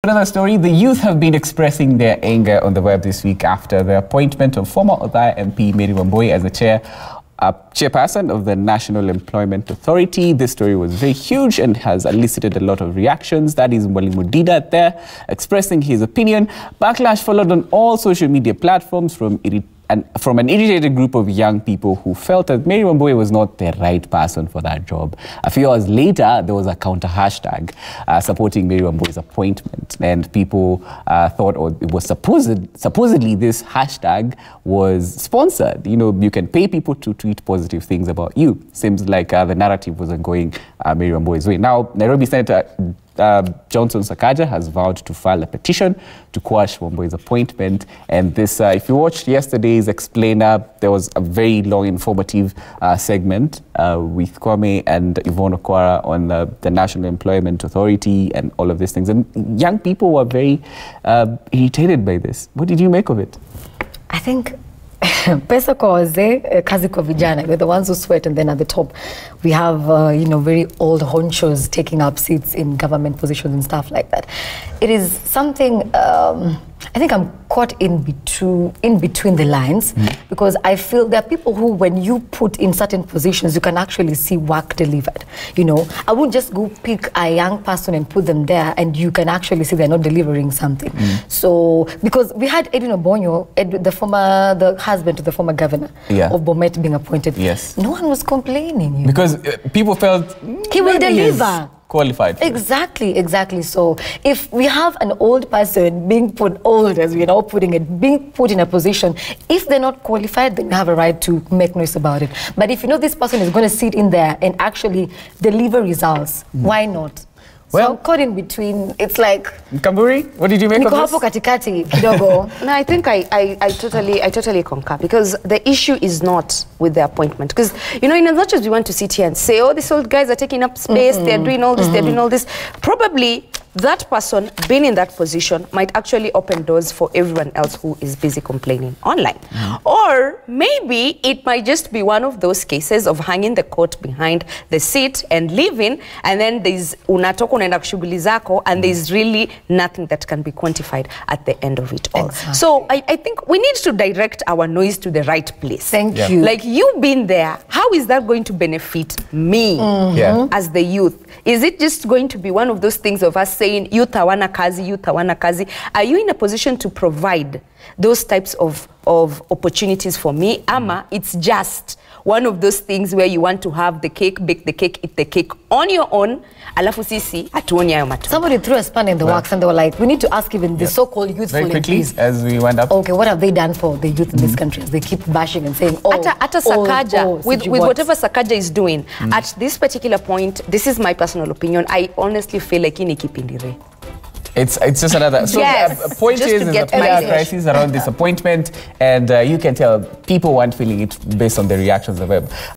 Another story, the youth have been expressing their anger on the web this week after the appointment of former Othaya MP Mary Wambui as the chairperson of the National Employment Authority. This story was very huge and has elicited a lot of reactions. That is Mwalimu Dida there expressing his opinion. Backlash followed on all social media platforms from an irritated group of young people who felt that Mary Wambui was not the right person for that job. A few hours later, there was a counter hashtag supporting Mary Wambui's appointment, and people thought, or it was supposedly this hashtag was sponsored. You know, you can pay people to tweet positive things about you. Seems like the narrative wasn't going Mary Wambui's way. Now, Nairobi Senator Johnson Sakaja has vowed to file a petition to quash Wambui's appointment. And this, if you watched yesterday's explainer, there was a very long, informative segment with Kwame and Yvonne Okwara on the National Employment Authority and all of these things. And young people were very irritated by this. What did you make of it? I think pesa kwa wazee, kazi kwa vijana. We're the ones who sweat, and then at the top we have very old honchos taking up seats in government positions and stuff like that. It is something I think I'm caught in between the lines, because I feel there are people who, when you put in certain positions, you can actually see work delivered. You know, I won't just go pick a young person and put them there and you can actually see they're not delivering something. So, because we had Edwin Obonyo, the husband to the former governor of Bomet, being appointed. Yes. No one was complaining. Because people felt he will deliver. Qualified. Exactly. So if we have an old person being put old, as we're now putting it, being put in a position, if they're not qualified, then you have a right to make noise about it. But if you know this person is going to sit in there and actually deliver results, why not? Well, so caught in between, it's like... Mkamburi, what did you make of this? Katikati, kidogo. No, I think I totally concur, because the issue is not with the appointment. Because, you know, in as much as we want to sit here and say, oh, these old guys are taking up space, they're doing all this, they're doing all this, probably that person being in that position might actually open doors for everyone else who is busy complaining online. Or maybe it might just be one of those cases of hanging the coat behind the seat and leaving, and then there's unatoko unaenda kushughuli zako, and there's really nothing that can be quantified at the end of it all. Exactly. So I think we need to direct our noise to the right place. Thank you. Like, you being there, how is that going to benefit me as the youth? Is it just going to be one of those things of us saying, youth hawana kazi, youth hawana kazi? Are you in a position to provide those types of opportunities for me? Ama, it's just one of those things where you want to have the cake, bake the cake, eat the cake on your own. Alafu sisi hatuoni hayo matunda. Somebody threw a span in the works, and they were like, we need to ask even the so-called youthful MPs. As we wind up. Okay, what have they done for the youth in this country? They keep bashing and saying, oh, Ata Sakaja, with whatever Sakaja is doing, at this particular point, this is my personal opinion, I honestly feel like in kipindire. It's just another. So the point is that there are crises around this appointment, and you can tell people weren't feeling it based on the reactions on the web.